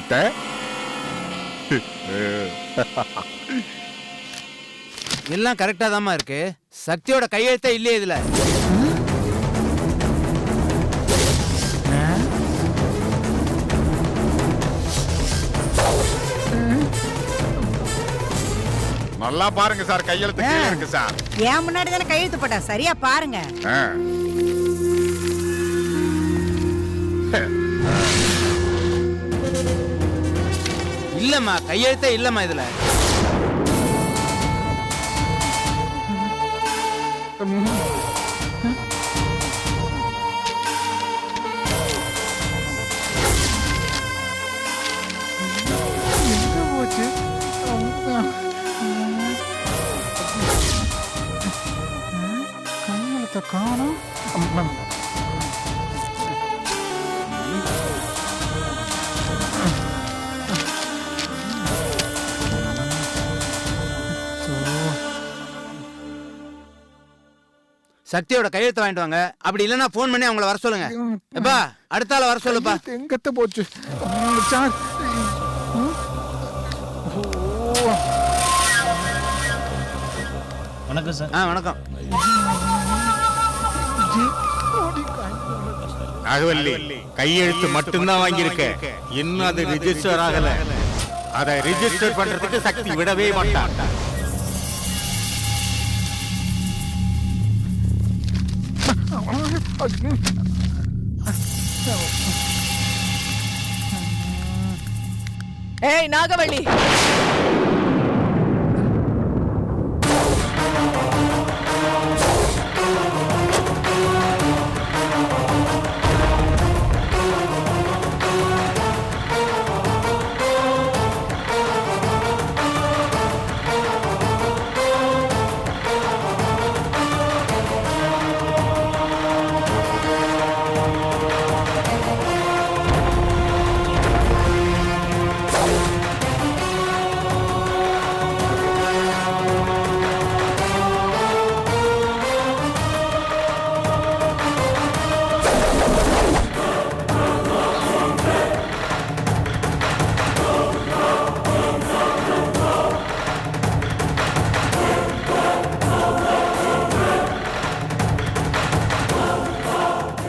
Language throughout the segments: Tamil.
அத்தை எல்லாம் கரெக்டா தாமா இருக்கு. சக்தியோட கையெழுத்தே இல்லையே இதுல. நல்லா பாருங்க சார், கையெழுத்து கீழே இருக்கு சார். ஏன் முன்னாடி தானே கையெழுத்து போட்டா, சரியா பாருங்க. இல்லம்மா, கையெழுத்தே இல்லம்மா இதுல. காணும். சக்தியோட கையெழுத்து வாங்கிட்டு வாங்க. அப்படி இல்லைன்னா போன் பண்ணி அவங்கள வர சொல்லுங்க. எப்பா அடுத்த ஆள வர சொல்லுப்பா. எங்கத்த போச்சு சார்? வணக்கம் சார். வணக்கம். நாகவல்லி, கையெழுத்து மட்டும்தான் வாங்கியிருக்க, இன்னும் அது ரிஜிஸ்டர் ஆகல. அதை ரிஜிஸ்டர் பண்றதுக்கு சக்தி விடவே மாட்டான். ஏய் நாகவள்ளி,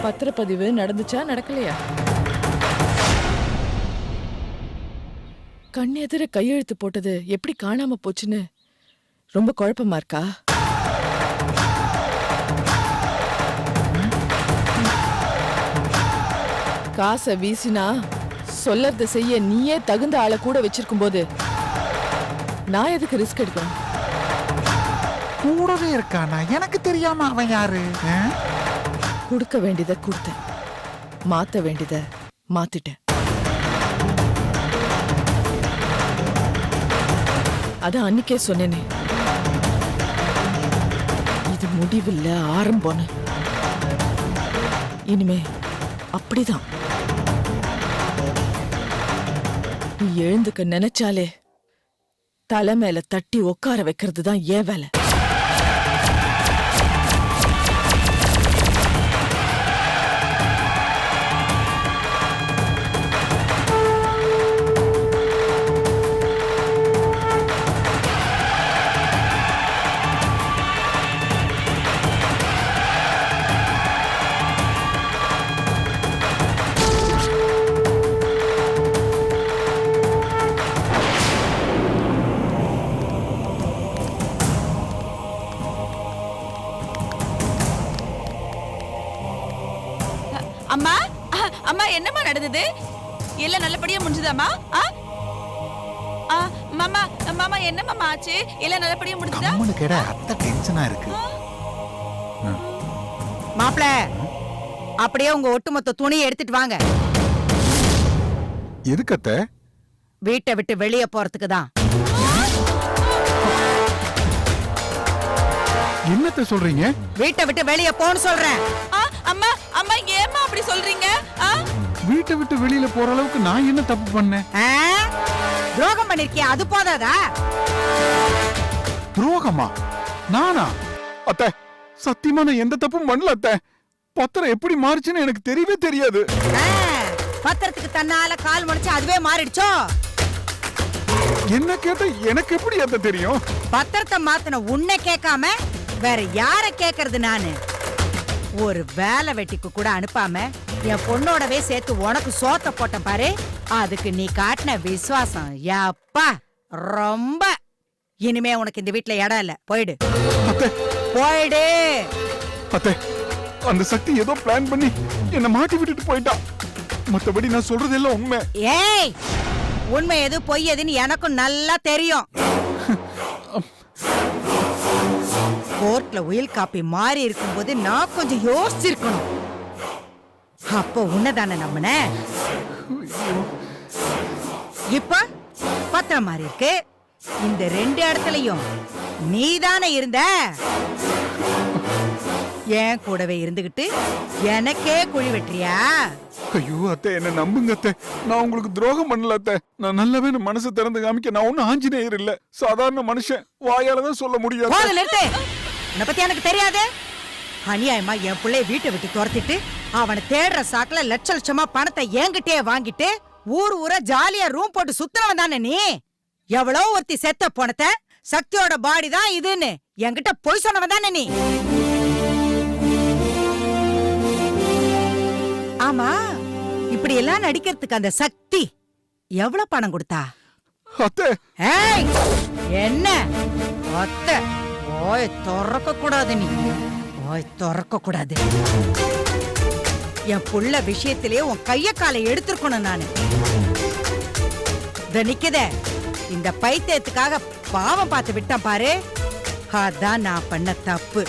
பத்திரப்பதிவு நடந்துச்சா நடக்கலையா? கண்ணெதிர கையெழுத்து போட்டது எப்படி காணாம போச்சுன்னு ரொம்ப குழப்பமா இருக்கா? காசை வீசினா சொல்லறத செய்ய நீயே தகுந்த ஆளை கூட வச்சிருக்கும் போது நான் எதுக்கு ரிஸ்க் எடுக்கணும்? கூடவே இருக்கானா? எனக்கு தெரியாம அவன் யாரு? கொடுக்க வேண்டியதை கொடுத்தேன், மாத்த வேண்டியதை மாத்திட்டேன். அதான் அன்னைக்கே சொன்னேனே, இது முடிவில்ல ஆரம்பம்னு. இனிமே அப்படிதான். நீ எழுந்துக்க நினைச்சாலே தலை மேல தட்டி உட்கார வைக்கிறது தான் ஏன் வேலை. அம்மா, அம்மா என்னம்மா நடந்தது? எல்லாம் நல்லபடியா முடிஞ்சதாம்மா? மாமா, மாமா என்னம்மா ஆச்சு? எல்லாம் நல்லபடியா முடிஞ்சதா? அம்மனு கேட அத்தை டென்ஷனா இருக்கு. மாப்ள, அப்படியே உங்க ஒட்டுமொத்த துணியை எடுத்துட்டு வாங்க. எதுக்கு அத்தை? வீட்டை விட்டு வெளியே போறதுக்கு தான். என்னத்த சொல்றீங்க? வீட்டை விட்டு வெளியே போன்னு சொல்றேன். அம்மா, அம்மா ஏம்மா அப்படி சொல்றீங்க? வீட்டை விட்டு வெளியில போற அளவுக்கு நான் என்ன தப்பு பண்ணேன்? துரோகம் பண்ணிருக்கியா, அது போதாதா? துரோகமா? நானா? அத்தை, சத்தியமா நான் எந்த தப்பும் பண்ணல அத்தை. பத்திரம் எப்படி மாறுச்சுன்னு எனக்கு தெரியவே தெரியாது. பத்திரத்துக்கு தன்னால கால் முளைச்சு அதுவே மாறிடுச்சோ? என்ன கேட்டா எனக்கு எப்படி அத்தை தெரியும்? பத்திரத்தை மாத்தின உன்னை கேட்காம வேற யார கேக்குறது நானு? ஒரு வேலை வெட்டிக்கு கூட அனுப்பாம என் பொண்ணோடவே சேர்த்து உனக்கு சோத்த போட்டேன் பாரு. அதுக்கு நீ காட்டின விசுவாசம் யப்பா ரொம்ப. இனிமே உனக்கு இந்த வீட்ல இடம் இல்ல, போயிடு அத்தை, போயிடு. அத்தை, அந்த சக்தி ஏதோ பிளான் பண்ணி என்ன மாட்டி விட்டுட்டு போயிட்டான். மத்தபடி நான் சொல்றது எல்லாம் உண்மை. ஏய், உண்மை எது பொய் எதுன்னு எனக்கும் நல்லா தெரியும். கோர்ட்ல உயில் காப்பி மாறி இருக்கும்போது நான் கொஞ்சம் யோசிச்சிருக்கணும். அப்போ உன்னதானே நம்பின. இப்ப பத்திரம் மாறி இருக்கு. இந்த 2 இடத்துலயும் நீதானே இருந்த. ஏன் கூடவே இருந்துகிட்டு எனக்கே குழி வெட்டுறியா? ஐயோ அத்தை, என்ன நம்புங்க அத்தை. நான் உங்களுக்கு துரோகம் பண்ணல அத்தை. நான் நல்லாவே என் மனசை திறந்து காமிக்க நான் ஒன்னும் ஆஞ்சநேயர் இல்ல, சாதாரண மனுஷன். வாயாலதான் சொல்ல முடியாது. போதும், நிறுத்து. உன்னை பத்தி எனக்கு தெரியாது. அநியாயமா என் பிள்ளைய வீட்டை விட்டு துரத்திட்டு அவனை தேடுற சாக்குல லட்ச லட்சமா பணத்தை என்கிட்டயே வாங்கிட்டு ஊர் ஊரா ஜாலியா ரூம் போட்டு சுத்துறவன் தானே நீ? எவ்வளோ ஒருத்தி செத்த போனத சக்தியோட பாடி தான் இதுன்னு என்கிட்ட பொய் சொன்னவன் தானே நீ? ஆமா, இப்படி எல்லாம் நடிக்கிறதுக்கு அந்த சக்தி எவ்வளவு பணம் கொடுத்தா? அத்தை, ஏய், என்ன அத்தை? ஓய் திறக்க கூடாது, நீ ஓய் திறக்க கூடாது. என் புள்ள விஷயத்திலே உன் கைய காலை எடுத்திருக்கணும் நானு. நிக்குதே இந்த பைத்தியத்துக்காக பாவம் பார்த்து விட்டான் பாரு. அதான் நான் பண்ண தப்பு.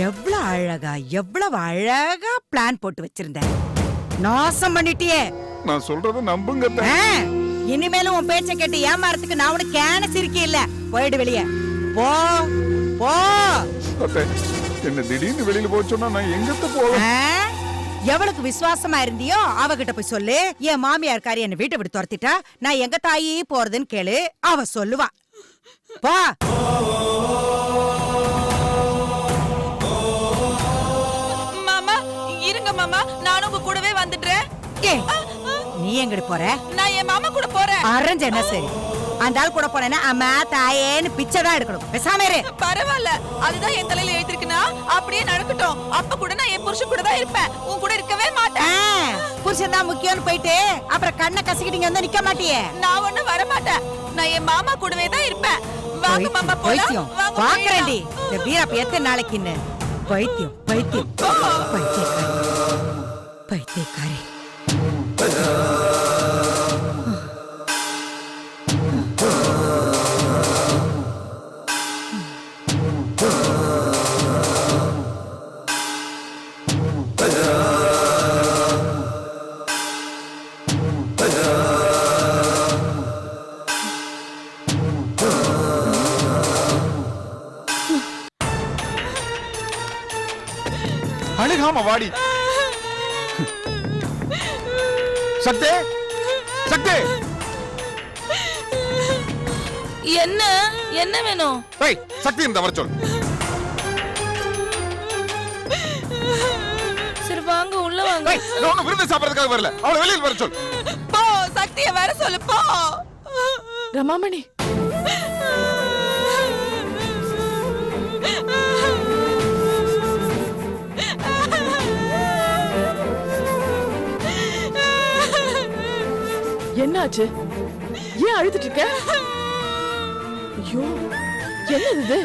எவ்வளவு அழகா பிளான் போட்டு வச்சிருந்த, நாசம் பண்ணிட்டியே. நான் சொல்றத நம்புங்க அத்தை. இனிமேலும் உன் பேச்ச கேட்டு ஏமாறதுக்கு நான் உனக்கு கேன சிரிக்கி இல்ல. போயிடு வெளியே, போ போ. அத்தை, என்ன திடீர்னு வெளியில போக சொன்னா நான் எங்கத்த போவேன்? எவளுக்கு விசுவாசமா இருந்தியோ அவகிட்ட போய் சொல்லு. என் மாமியார் காரி என்ன வீட்டை விட்டு துரத்திட்டா, நான் எங்க தாயி போறதுன்னு கேளு, அவ சொல்லுவா. போ. மாமா இருங்க மாமா, நானும் உங்க கூடவே வந்துடுறேன். நீ எங்கடி போற? நான் என் மாமா கூட போறேன். அரஞ்ச என்ன சரி, அந்த ஆள் கூட போனேன்னா அம்மா தாயேன்னு பிச்சை தான் எடுக்கணும். பேசாம இரு. பரவாயில்ல, அதுதான் என் தலையில எழுதிருக்குன்னா அப்படியே நடக்கட்டும். அப்ப கூட நான் என் புருஷன் கூட தான் இருப்பேன், உன் கூட இருக்கவே மாட்டேன். புருஷன் தான் முக்கியம்னு போயிட்டு அப்புறம் கண்ணை கசிக்கிட்டீங்க வந்து நிக்க மாட்டியே. நான் ஒண்ணு வர மாட்டேன், நான் என் மாமா கூடவே தான் இருப்பேன். வாங்க மாமா போலாம். பாக்குறேன்டி இந்த வீரப்ப எத்தனை நாளைக்குன்னு. பைத்தியம் பைத்தியம் பைத்தியக்காரி பைத்தியக்காரி. அழுகாம வாடி. சக்தி, சக்தி, என்ன என்ன வேணும்? ஏய் சக்தி, இந்த வர சொல். சரி வாங்க உள்ள வாங்க. ஏய், நான் ஒண்ணும் விருந்து சாப்பிடுறதுக்காக வரல, அவளை வெளியில் வர சொல். போ, சக்திய வர சொல்லு போ. ரமாமணி, என்னாச்சு? ஏன் அழுதுட்டு இருக்க? ஐயோ, என்ன இது?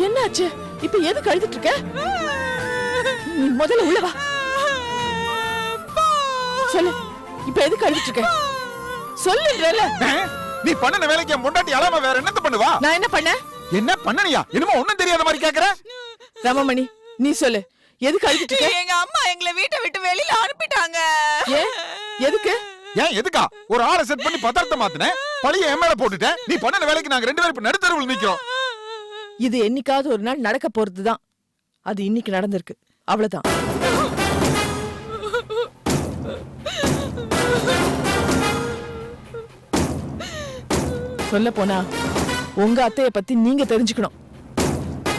என்னாச்சு? இப்ப எதுக்கு அழுதுட்டு இருக்க? நீ முதல்ல உள்ள வா. சொல்லு, இப்ப எதுக்கு அழுதுட்டு இருக்க? சொல்லுன்றல. நீ பண்ணன வேலைக்கு என் பொண்டாட்டி அழாம வேற என்னத்த பண்ணுவா? நான் என்ன பண்ணேன்? என்ன பண்ணனியா? என்னமோ ஒண்ணும் தெரியாத மாதிரி கேக்குற. ரமாமணி, நீ சொல்லு, எதுக்கு அழுதுட்டு இருக்க? எங்க அம்மா எங்களை வீட்டை விட்டு வெளியில அனுப்பிட்டாங்க. ஏன்? எதுக்கு? ஏன் எதுக்கா? ஒரு ஆளை செட் பண்ணி பத்திரத்தை மாத்தினேன், பழிய என் மேல போட்டுட்டேன். நீ பண்ணன வேலைக்கு நாங்க 2 பேரும் இப்ப நடுத்தருவில் நிக்கிறோம். இது என்னைக்காவது ஒரு நாள் நடக்க போறதுதான். அது இன்னைக்கு நடந்திருக்கு, அவ்வளவுதான். சொல்ல போனா உங்க அத்தைய பத்தி நீங்க தெரிஞ்சுக்கணும்.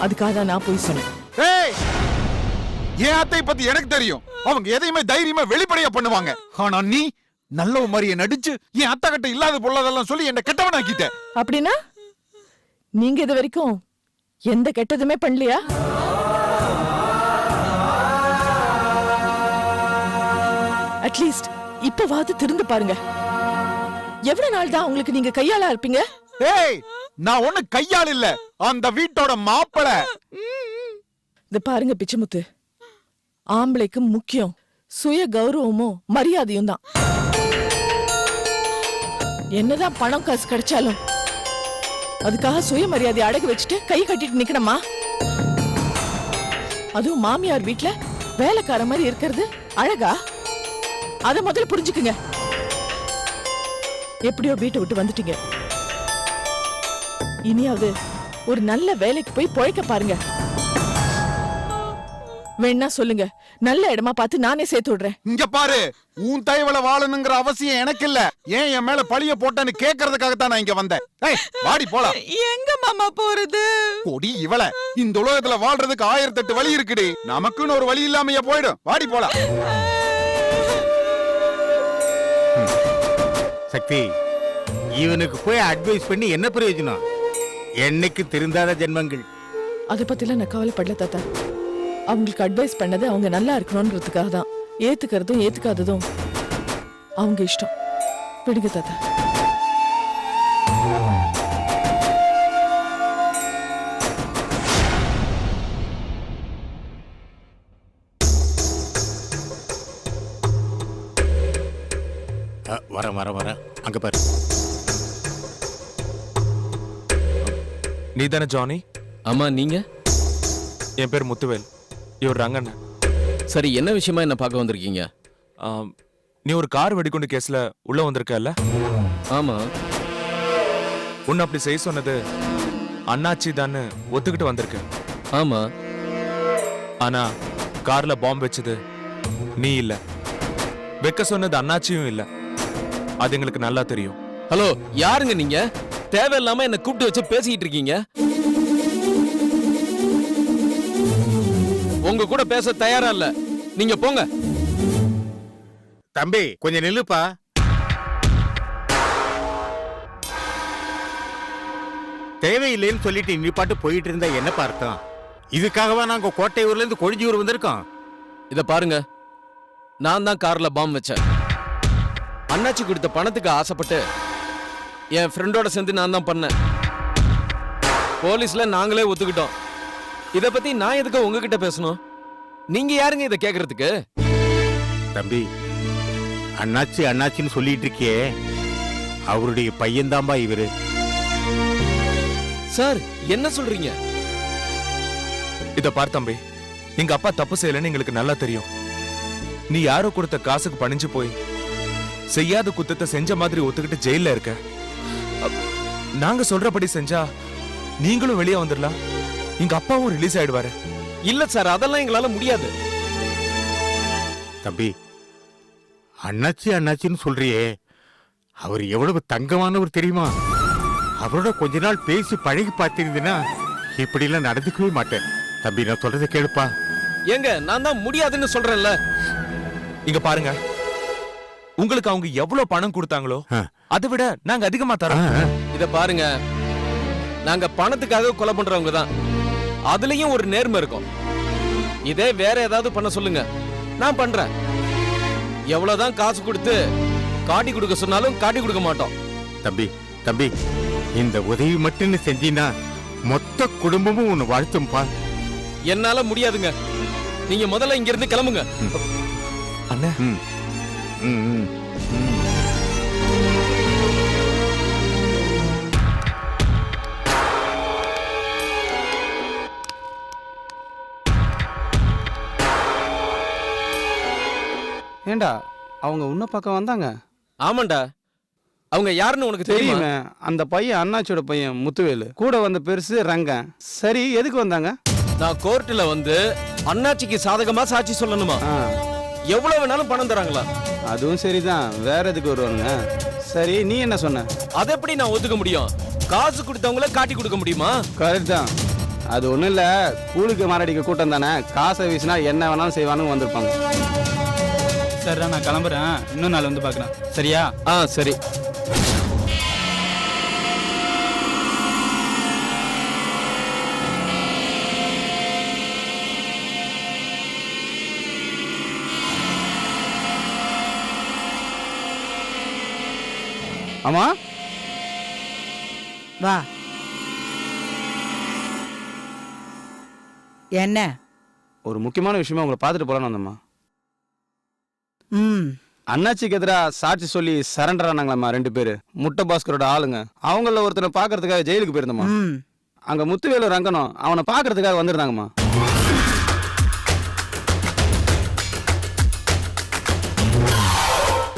அதுக்காக தான் நான் போய் சொன்னேன். ஏய், என் அத்தை பத்தி எனக்கு தெரியும். அவங்க எதையுமே தைரியமா வெளிப்படையா பண்ணுவாங்க. ஆனா நீ நல்ல மாதிரியே நடிச்சு என் அத்தை கிட்ட இல்லாத பொல்லாதெல்லாம் சொல்லி என்ன கெட்டவனாக்கிட்ட. அப்படின்னா நீங்க இது வரைக்கும் எந்த கெட்டதுமே பண்ணலையா? அட்லீஸ்ட் இப்பவாவது திருந்து பாருங்க. எவ்வளவு நாள் தான் உங்களுக்கு நீங்க கையாளா இருப்பீங்க? ஏய், நான் ஒண்ணு கையால் இல்ல, அந்த வீட்டோட மாப்பிளை. இந்த பாருங்க பிச்சைமுத்து, ஆம்பளைக்கு முக்கியம் சுய கௌரவமும் மரியாதையும் தான். என்னதான் பணம் காசு கிடைச்சாலும் அதுக்காக சுயமரியாதை அடகு வச்சுட்டு கை கட்டிட்டு நிக்கணுமா? அதுவும் மாமியார் வீட்ல வேலைக்கார மாதிரி இருக்கிறது அழகா? அத முதல்ல புரிஞ்சுக்குங்க. எப்படியோ வீட்டை விட்டு வந்துட்டீங்க, இனியாவது ஒரு நல்ல வேலைக்கு போய் பொழைக்க பாருங்க. வேணா சொல்லுங்க, நல்ல இடமா பார்த்து நானே சேர்த்து விடுறேன். இங்க பாரு, உன் தயவுல வாழணுங்கிற அவசியம் எனக்கு இல்ல. ஏன் என் மேல பழிய போட்டேன்னு கேக்குறதுக்காகத்தான் நான் இங்க வந்தேன். ஏய், வாடி போலாம். எங்க மாமா போறது? கொடி இவள, இந்த உலகத்துல வாழ்றதுக்கு 1008 வழி இருக்குடி. நமக்குன்னு ஒரு வழி இல்லாமையா போயிடும். வாடி போலாம். சக்தி, இவனுக்கு போய் அட்வைஸ் பண்ணி என்ன பிரயோஜனம்? என்னைக்கு திருந்தாத ஜென்மங்கள். அதை பத்திலாம் நான் கவலைப்படல தாத்தா. அவங்களுக்கு அட்வைஸ் பண்ணது அவங்க நல்லா இருக்கணும்ன்றதுக்காக தான். ஏத்துக்கிறதும் ஏத்துக்காததும் அவங்க இஷ்டம். விடுங்க தாத்தா. வர அங்க பாரு. நீ தானே ஜானி? ஆமா, நீங்க? என் பேர் முத்துவேல். இவர் ரங்கண்ண. சரி, என்ன விஷயமா என்ன பார்க்க வந்திருக்கீங்க? நீ ஒரு கார் வெடிகுண்டு கேஸ்ல உள்ள வந்திருக்கல? ஆமா. உன்னை அப்படி செய்ய சொன்னது அண்ணாச்சி தான்னு ஒத்துக்கிட்டு வந்திருக்க. ஆமா. ஆனா கார்ல பாம்பு வச்சது நீ இல்ல, வைக்க சொன்னது அண்ணாச்சியும் இல்ல. அது எங்களுக்கு நல்லா தெரியும். ஹலோ, யாருங்க நீங்க? தேவையில்லாம என்ன கூப்பிட்டு வச்சு பேசிக்கிட்டு இருக்கீங்க. உங்க கூட பேச தயாரா இல்ல. நீங்க போங்க. தம்பி, கொஞ்சம் நில்லுப்பா. தேவையில்லைன்னு சொல்லிட்டு நீ பாட்டு போயிட்டு இருந்தா என்ன பார்த்தோம்? இதுக்காகவா நாங்க கோட்டையூர்ல இருந்து கொழிஞ்சியூர் வந்திருக்கோம்? இத பாருங்க, நான் தான் கார்ல பாம்பு வச்சேன். அண்ணாச்சி கொடுத்த பணத்துக்கு ஆசைப்பட்டு என் ஃப்ரெண்டோட சேர்ந்து நான் தான் பண்ணேன். போலீஸ்ல நாங்களே ஒத்துக்கிட்டோம். இத பத்தி நான் எதுக்கு உங்ககிட்ட பேசணும்? நீங்க யாருங்க இத கேக்குறதுக்கு? தம்பி, அண்ணாச்சி அண்ணாச்சின்னு சொல்லிட்டு இருக்கியே, அவருடைய பையன்தாம்பா இவரு. சார், என்ன சொல்றீங்க? இத பார் தம்பி, எங்க அப்பா தப்பு செய்யலன்னு எங்களுக்கு நல்லா தெரியும். நீ யாரோ கொடுத்த காசுக்கு பணிஞ்சு போய் செய்யாத குத்தத்தை செஞ்ச மாதிரி ஒத்துக்கிட்டு ஜெயில இருக்க. நாங்க சொல்றபடி செஞ்சா நீங்களும் வெளியே வந்துடலாம், எங்க அப்பாவும் ரிலீஸ் ஆயிடுவாரு. இல்ல சார், அதெல்லாம் எங்களால முடியாது. தம்பி, அண்ணாச்சி அண்ணாச்சின்னு சொல்றியே, அவர் எவ்வளவு தங்கமானவர் தெரியுமா? அவரோட கொஞ்ச நாள் பேசி பழகி பார்த்திருந்தீங்கன்னா இப்படி எல்லாம் நடந்துக்கவே மாட்டேன். தம்பி, நான் சொல்றதை கேளுப்பா. ஏங்க, நான் தான் முடியாதுன்னு சொல்றேன்ல. இங்க பாருங்க, உங்களுக்கு அவங்க எவ்வளவு பணம் கொடுத்தாங்களோ அதை விட நாங்க அதிகமா தரோம். இத பாருங்க, நாங்க பணத்துக்காக கொலை பண்றவங்க தான். அதுலயும் ஒரு நேர்மை இருக்கும். இதே வேற ஏதாவது பண்ண சொல்லுங்க, நான் பண்றேன். எவ்வளவுதான் காசு கொடுத்து காட்டி கொடுக்க சொன்னாலும் காட்டி கொடுக்க மாட்டோம். தம்பி தம்பி, இந்த உதவி மட்டும் நீ செஞ்சீனா மொத்த குடும்பமும் உன்னை வாழ்த்தும்பா. என்னால முடியாதுங்க. நீங்க முதல்ல இங்க இருந்து கிளம்புங்க. அண்ணா, ம் ம் ம் ஏண்டா, அவங்க உன்ன பக்கம் வந்தாங்க? ஆமாண்டா. அவங்க யாருன்னு உனக்கு தெரியுமா? தெரியுமே, அந்த பையன் அண்ணாச்சியோட பையன் முத்துவேலு. கூட வந்த பெருசு ரங்கன். சரி, எதுக்கு வந்தாங்க? நான் கோர்ட்டுல வந்து அண்ணாச்சிக்கு சாதகமா சாட்சி சொல்லணுமா? எவ்வளவு வேணாலும் பணம் தராங்களா? அதுவும் சரிதான், வேற எதுக்கு வருவாங்க? சரி, நீ என்ன சொன்ன? அதை எப்படி நான் ஒத்துக்க முடியும்? காசு கொடுத்தவங்கள காட்டி கொடுக்க முடியுமா? கரெக்ட் தான். அது ஒன்றும் இல்லை, கூலிக்கு மாரடிக்க கூட்டம் தானே, காசை வீசினா என்ன வேணாலும் செய்வானு வந்திருப்பாங்க. சரிடா, நான் கிளம்புறேன், இன்னும் நாள் வந்து பார்க்குறேன், சரியா? ஆ சரி. ஆமா, வா. என்ன? ஒரு முக்கியமான விஷயமா உங்களை பார்த்துட்டு போலான்னு வந்தம்மா. ம். அண்ணாச்சிக்கு எதிராக சாட்சி சொல்லி சரண்டர் ஆனாங்களாம்மா 2 பேர், முட்டை பாஸ்கரோட ஆளுங்க. அவங்கள ஒருத்தனை பார்க்கறதுக்காக ஜெயிலுக்கு போயிருந்தோம்மா. ம். அங்க முத்துவேலு ரங்கனும் அவனை பார்க்கறதுக்காக வந்திருந்தாங்கம்மா.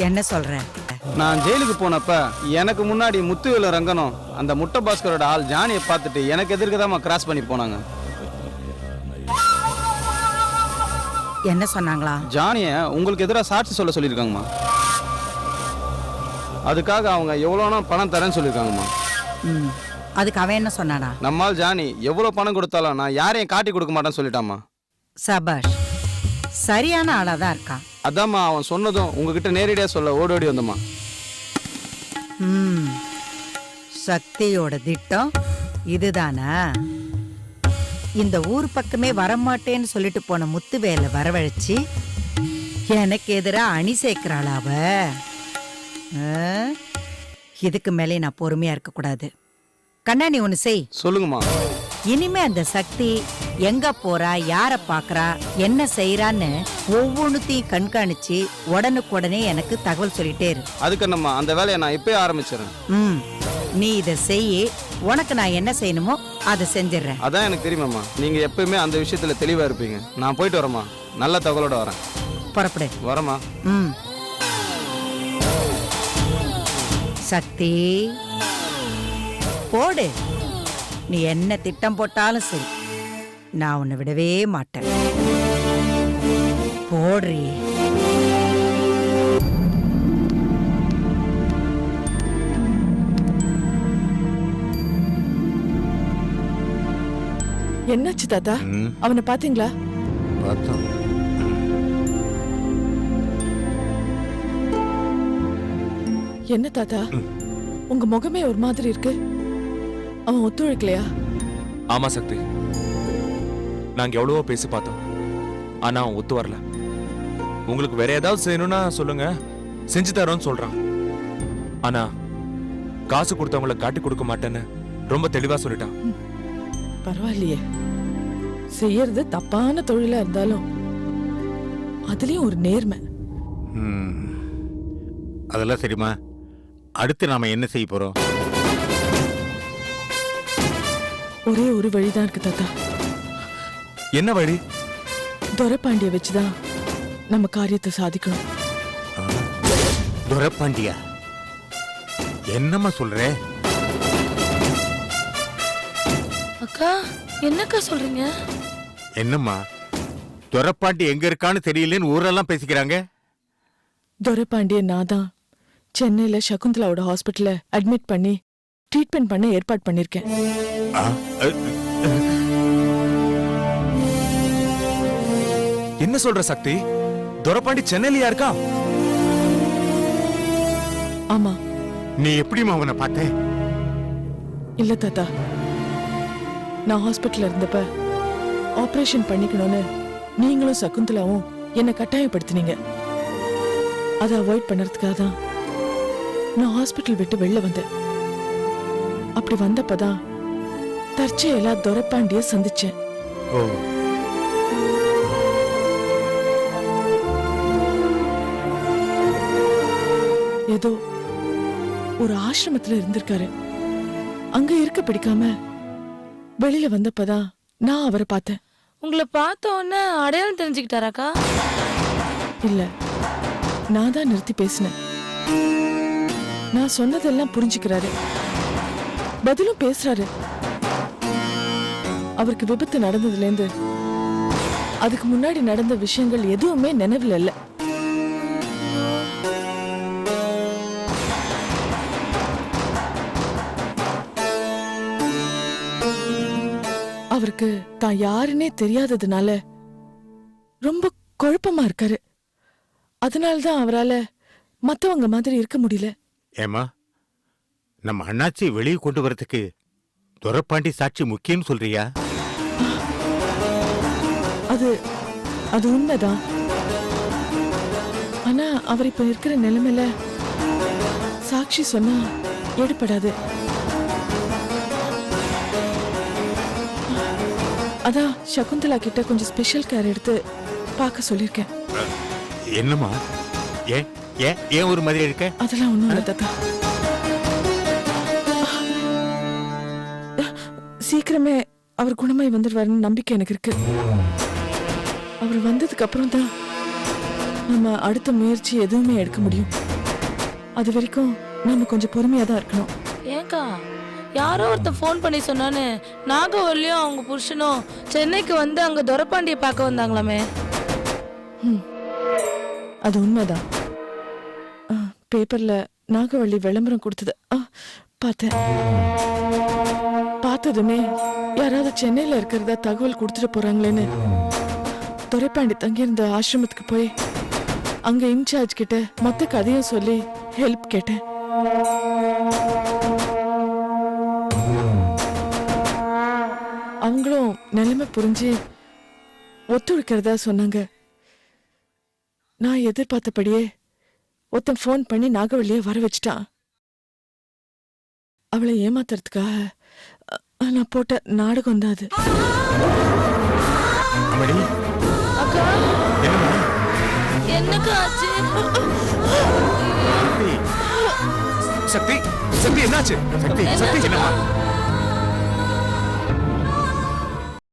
என்ன சொல்ற? நான் ஜெயிலுக்கு போனப்ப எனக்கு முன்னாடி முத்துவேலு ரங்கனும் அந்த முட்டை பாஸ்கரோட ஆள் ஜானியை பார்த்துட்டு எனக்கு எதிர்க்கதாம்மா கிராஸ் பண்ணி போனாங்க. என்ன சொன்னாங்களா? ஜானிய உங்களுக்கு எதிராக சாட்சி சொல்ல சொல்லியிருக்காங்கம்மா. அதுக்காக அவங்க எவ்வளோனா பணம் தரேன்னு சொல்லியிருக்காங்கம்மா. ம். அதுக்கு அவன் என்ன சொன்னானா? நம்மால் ஜானி எவ்வளோ பணம் கொடுத்தாலும் நான் யாரையும் காட்டி கொடுக்க மாட்டேன்னு சொல்லிட்டாம்மா. சபாஷ், சரியான ஆளா தான் இருக்கான். அதாம்மா அவன் சொன்னதும் உங்ககிட்ட நேரடியாக சொல்ல ஓடி வந்தம்மா. ம். சக்தியோட திட்டம் இதுதானா? இந்த ஊர் பக்கமே வரமாட்டேன்னு சொல்லிட்டு போன முத்துவேலை வரவழைச்சு எனக்கு எதிரா அணி சேர்க்கிறாளா அவ? இதுக்கு மேலே நான் பொறுமையா இருக்க கூடாது. கண்ணா, நீ ஒண்ணு செய். சொல்லுங்கம்மா. இனிமே அந்த சக்தி எங்க போறா, யார பாக்குறா, என்ன செய்யறான்னு ஒவ்வொன்னுத்தையும் கண்காணிச்சு உடனுக்குடனே எனக்கு தகவல் சொல்லிட்டே இரு. அதுக்கு என்னம்மா, அந்த வேலையை நான் இப்பயே ஆரம்பிச்சிடறேன். ம். நீ இதை செய்யி, உனக்கு நான் என்ன செய்யணுமோ அதை செஞ்சிடறேன். அதான் எனக்கு தெரியுமாம்மா, நீங்க எப்பயுமே அந்த விஷயத்துல தெளிவா இருப்பீங்க. நான் போயிட்டு வரேம்மா, நல்ல தகவலோட வரேன். புறப்படு. வரேம்மா. ம். சக்தி, போடு. நீ என்ன திட்டம் போட்டாலும் சரி, நான் உன்னை விடவே மாட்டேன். போடுறீ. என்னாச்சு தாத்தா? ம், அவனை பாத்தீங்களா? பார்த்தோம். என்ன தாத்தா, உங்க முகமே ஒரு மாதிரி இருக்கு. அவன் ஒத்துழைக்கலையா? ஆமா சக்தி, நாங்க எவ்வளவோ பேசி பார்த்தோம், ஆனா அவன் ஒத்து வரல. உங்களுக்கு வேற ஏதாவது செய்யணும்னா சொல்லுங்க, செஞ்சு தரோன்னு சொல்றான். ஆனா காசு கொடுத்தவங்கள காட்டி கொடுக்க மாட்டேன்னு ரொம்ப தெளிவா சொல்லிட்டான். பரவாயில்லையே, செய்யறது தப்பான தொழிலா இருந்தாலும் அதுலயும் ஒரு நேர்மை. ம், அதெல்லாம் சரிம்மா. அடுத்து நாம என்ன செய்ய போறோம்? ஒரே ஒரு வழிதான் இருக்கு தாத்தா. என்ன வழி? துரைப்பாண்டிய வச்சுதான் நம்ம காரியத்தை சாதிக்கணும். துரைப்பாண்டியா? என்னம்மா சொல்ற? அக்கா, என்னக்கா சொல்றீங்க? என்னம்மா, துரைப்பாண்டி எங்க இருக்கான்னு தெரியலன்னு ஊரெல்லாம் பேசிக்கிறாங்க. துரைப்பாண்டிய நான் தான் சென்னையில சகுந்தலாவோட ஹாஸ்பிட்டல்ல அட்மிட் பண்ணி ட்ரீட்மெண்ட் பண்ண ஏற்பாடு பண்ணிருக்கேன். ஆ, என்ன சொல்ற சக்தி? துரைப்பாண்டி சென்னையிலயா இருக்கா? ஆமா. நீ எப்படிம்மா அவனை பார்த்த? இல்ல தாத்தா, நான் ஹாஸ்பிட்டல்ல இருந்தப்ப ஆபரேஷன் பண்ணிக்கணும்னு நீங்களும் சகுந்தலாவும் என்ன கட்டாயப்படுத்தினீங்க. அதை அவாய்ட் பண்ணறதுக்காக தான் நான் ஹாஸ்பிட்டல் விட்டு வெளில வந்தேன். அப்படி வந்தப்பதான் தற்செயலா துரைப்பாண்டிய சந்திச்சேன். ஓ, ஏதோ ஒரு ஆசிரமத்துல இருந்திருக்காரு. அங்க இருக்க பிடிக்காம வெளியில வந்தப்பதான் நான் அவரை பார்த்தேன். உங்களை பார்த்த உடனே அடையாளம் தெரிஞ்சுக்கிட்டாராக்கா? இல்ல, நான் தான் நிறுத்தி பேசினேன். நான் சொன்னதெல்லாம் புரிஞ்சுக்கிறாரு, பதிலும் பேசுறாரு. அவருக்கு விபத்து நடந்ததுல இருந்து அதுக்கு முன்னாடி நடந்த விஷயங்கள் எதுவுமே நினைவில் இல்ல. அவர் அவருக்கு தான் யாருன்னே தெரியாததுனால ரொம்ப குழப்பமா இருக்காரு. அதனாலதான் அவரால மத்தவங்க மாதிரி இருக்க முடியல. ஏமா, நம்ம அண்ணாச்சி வெளியே கொண்டு வரதுக்கு துரப்பாண்டி சாட்சி முக்கியம்னு சொல்றியா? அது அது உண்மைதான். ஆனா அவர் இப்ப இருக்கிற நிலைமையில சாட்சி சொன்னா எடுபடாது. அதான் சகுந்தலா கிட்ட கொஞ்சம் ஸ்பெஷல் கேர் எடுத்து பார்க்க சொல்லிருக்கேன். என்னம்மா, ஏன் ஏன் ஏன் ஒரு மாதிரி இருக்க? அதெல்லாம் ஒண்ணும் இல்ல தாத்தா. சீக்கிரமே அவர் குணமாய் வந்துடுவாருன்னு நம்பிக்கை எனக்கு இருக்கு. அவர் வந்ததுக்கு அப்புறம் தான் நம்ம அடுத்த முயற்சி எதுவுமே எடுக்க முடியும். அது வரைக்கும் நாம கொஞ்சம் பொறுமையா தான் இருக்கணும். ஏங்கா யாரோ ஒருத்தன் ஃபோன் பண்ணி சொன்னான்னு நாகவல்லியும் அவங்க புருஷனும் சென்னைக்கு வந்து அங்க துரப்பாண்டியை பார்க்க வந்தாங்களாமே. அது உண்மைதான். பேப்பர்ல நாகவள்ளி விளம்பரம் கொடுத்தது பார்த்தேன். பார்த்ததுமே யாராவது சென்னையில இருக்கிறதா தகவல் கொடுத்துட்டு போறாங்களேன்னு துரைப்பாண்டி தங்கியிருந்த ஆசிரமத்துக்கு போய் அங்க இன்சார்ஜ் கிட்ட மொத்த கதையும் சொல்லி ஹெல்ப் கேட்டேன். அவங்களும் நிலைமை புரிஞ்சு ஒத்துழைக்கிறதா சொன்னாங்க. நான் எதிர்பார்த்தபடியே ஒருத்தன் ஃபோன் பண்ணி நாகவள்ளியை வர வச்சுட்டான். அவளை ஏமாத்துறதுக்காக நான் போட்ட நாடகம் தான் அது. அக்கா என்னக்கா ஆச்சு? சக்தி, சக்தி என்னாச்சு? சக்தி, சக்தி என்னம்மா?